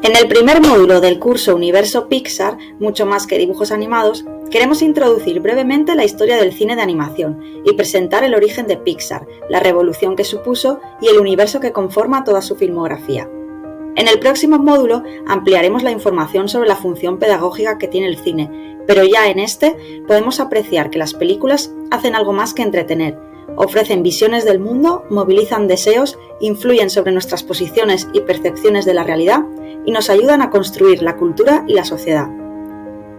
En el primer módulo del curso Universo Pixar, mucho más que dibujos animados, queremos introducir brevemente la historia del cine de animación y presentar el origen de Pixar, la revolución que supuso y el universo que conforma toda su filmografía. En el próximo módulo ampliaremos la información sobre la función pedagógica que tiene el cine, pero ya en este podemos apreciar que las películas hacen algo más que entretener. Ofrecen visiones del mundo, movilizan deseos, influyen sobre nuestras posiciones y percepciones de la realidad y nos ayudan a construir la cultura y la sociedad.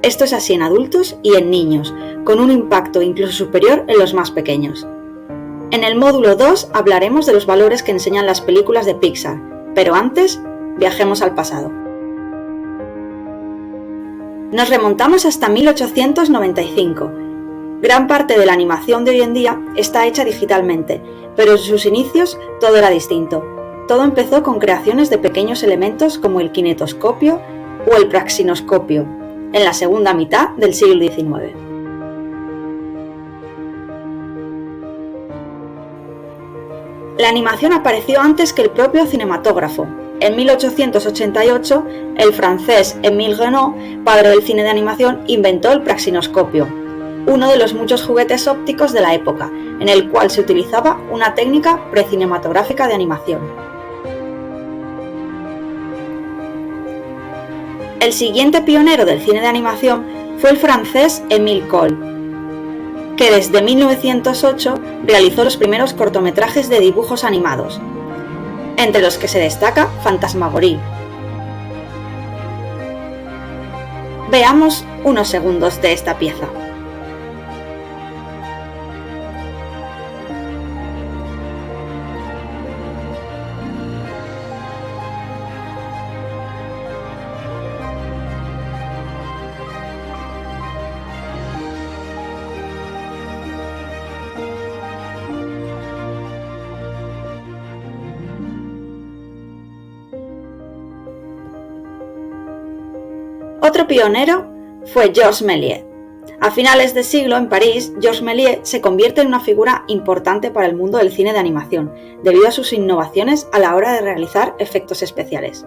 Esto es así en adultos y en niños, con un impacto incluso superior en los más pequeños. En el módulo 2 hablaremos de los valores que enseñan las películas de Pixar, pero antes, viajemos al pasado. Nos remontamos hasta 1895. Gran parte de la animación de hoy en día está hecha digitalmente, pero en sus inicios todo era distinto. Todo empezó con creaciones de pequeños elementos como el kinetoscopio o el praxinoscopio, en la segunda mitad del siglo XIX. La animación apareció antes que el propio cinematógrafo. En 1888, el francés Émile Renault, padre del cine de animación, inventó el praxinoscopio, uno de los muchos juguetes ópticos de la época, en el cual se utilizaba una técnica precinematográfica de animación. El siguiente pionero del cine de animación fue el francés Émile Cohl, que desde 1908 realizó los primeros cortometrajes de dibujos animados, entre los que se destaca Fantasmagorie. Veamos unos segundos de esta pieza. Otro pionero fue Georges Méliès. A finales de siglo, en París, Georges Méliès se convierte en una figura importante para el mundo del cine de animación, debido a sus innovaciones a la hora de realizar efectos especiales.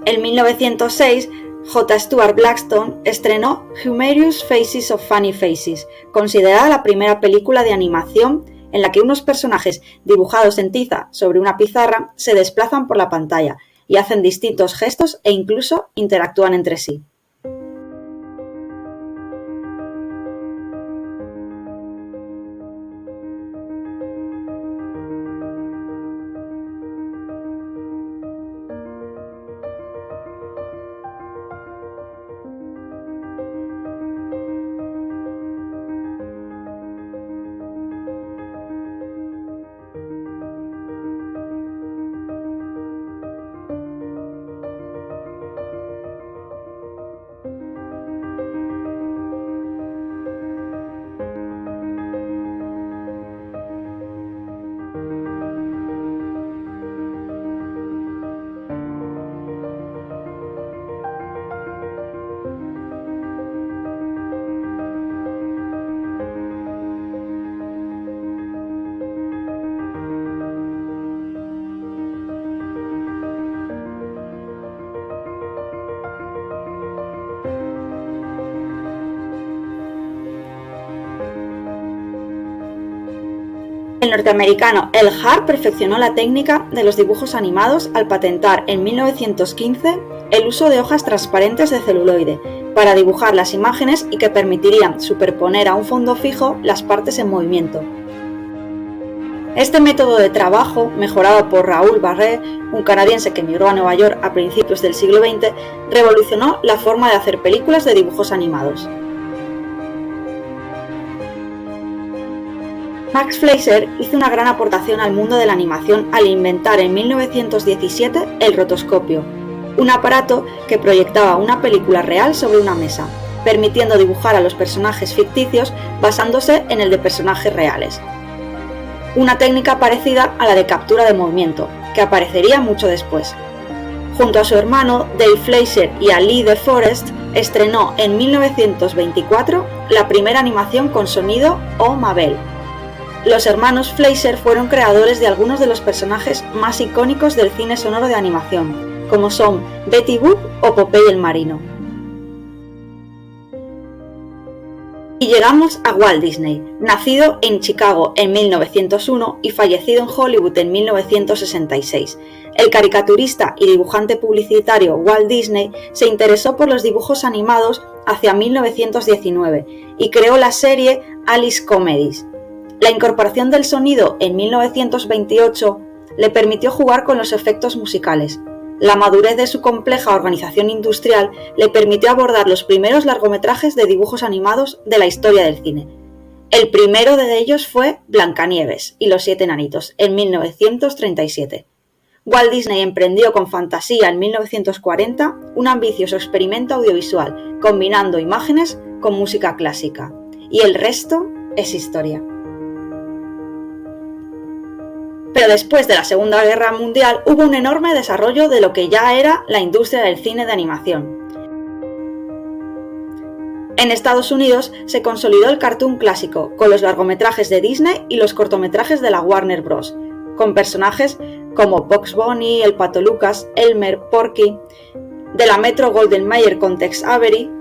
En 1906, J. Stuart Blackstone estrenó Humorous Faces of Funny Faces, considerada la primera película de animación en la que unos personajes dibujados en tiza sobre una pizarra se desplazan por la pantalla y hacen distintos gestos e incluso interactúan entre sí. El norteamericano L. Hart perfeccionó la técnica de los dibujos animados al patentar en 1915 el uso de hojas transparentes de celuloide para dibujar las imágenes y que permitirían superponer a un fondo fijo las partes en movimiento. Este método de trabajo, mejorado por Raoul Barré, un canadiense que emigró a Nueva York a principios del siglo XX, revolucionó la forma de hacer películas de dibujos animados. Max Fleischer hizo una gran aportación al mundo de la animación al inventar en 1917 el rotoscopio, un aparato que proyectaba una película real sobre una mesa, permitiendo dibujar a los personajes ficticios basándose en el de personajes reales. Una técnica parecida a la de captura de movimiento, que aparecería mucho después. Junto a su hermano Dave Fleischer y a Lee De Forest, estrenó en 1924 la primera animación con sonido o Mabel, Los hermanos Fleischer fueron creadores de algunos de los personajes más icónicos del cine sonoro de animación, como son Betty Boop o Popeye el Marino. Y llegamos a Walt Disney, nacido en Chicago en 1901 y fallecido en Hollywood en 1966. El caricaturista y dibujante publicitario Walt Disney se interesó por los dibujos animados hacia 1919 y creó la serie Alice Comedies. La incorporación del sonido en 1928 le permitió jugar con los efectos musicales. La madurez de su compleja organización industrial le permitió abordar los primeros largometrajes de dibujos animados de la historia del cine. El primero de ellos fue Blancanieves y los 7 enanitos, en 1937. Walt Disney emprendió con fantasía en 1940 un ambicioso experimento audiovisual, combinando imágenes con música clásica. Y el resto es historia. Pero después de la Segunda Guerra Mundial hubo un enorme desarrollo de lo que ya era la industria del cine de animación. En Estados Unidos se consolidó el cartoon clásico, con los largometrajes de Disney y los cortometrajes de la Warner Bros., con personajes como Bugs Bunny, el Pato Lucas, Elmer, Porky, de la Metro-Goldwyn-Mayer con Tex Avery.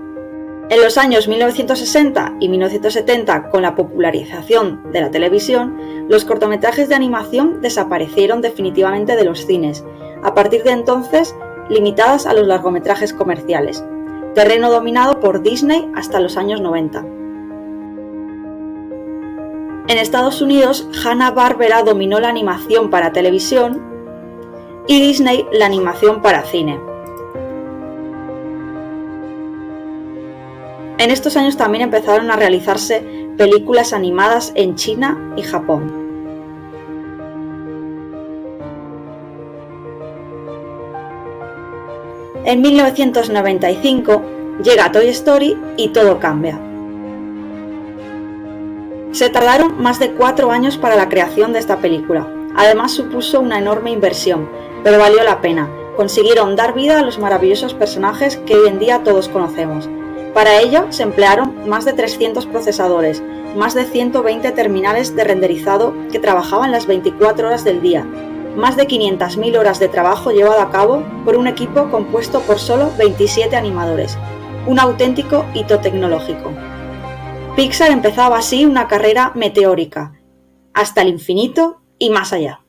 En los años 1960 y 1970, con la popularización de la televisión, los cortometrajes de animación desaparecieron definitivamente de los cines, a partir de entonces limitadas a los largometrajes comerciales, terreno dominado por Disney hasta los años 90. En Estados Unidos, Hanna-Barbera dominó la animación para televisión y Disney la animación para cine. En estos años también empezaron a realizarse películas animadas en China y Japón. En 1995 llega Toy Story y todo cambia. Se tardaron más de 4 años para la creación de esta película. Además supuso una enorme inversión, pero valió la pena. Consiguieron dar vida a los maravillosos personajes que hoy en día todos conocemos. Para ello se emplearon más de 300 procesadores, más de 120 terminales de renderizado que trabajaban las 24 horas del día, más de 500.000 horas de trabajo llevado a cabo por un equipo compuesto por solo 27 animadores, un auténtico hito tecnológico. Pixar empezaba así una carrera meteórica, hasta el infinito y más allá.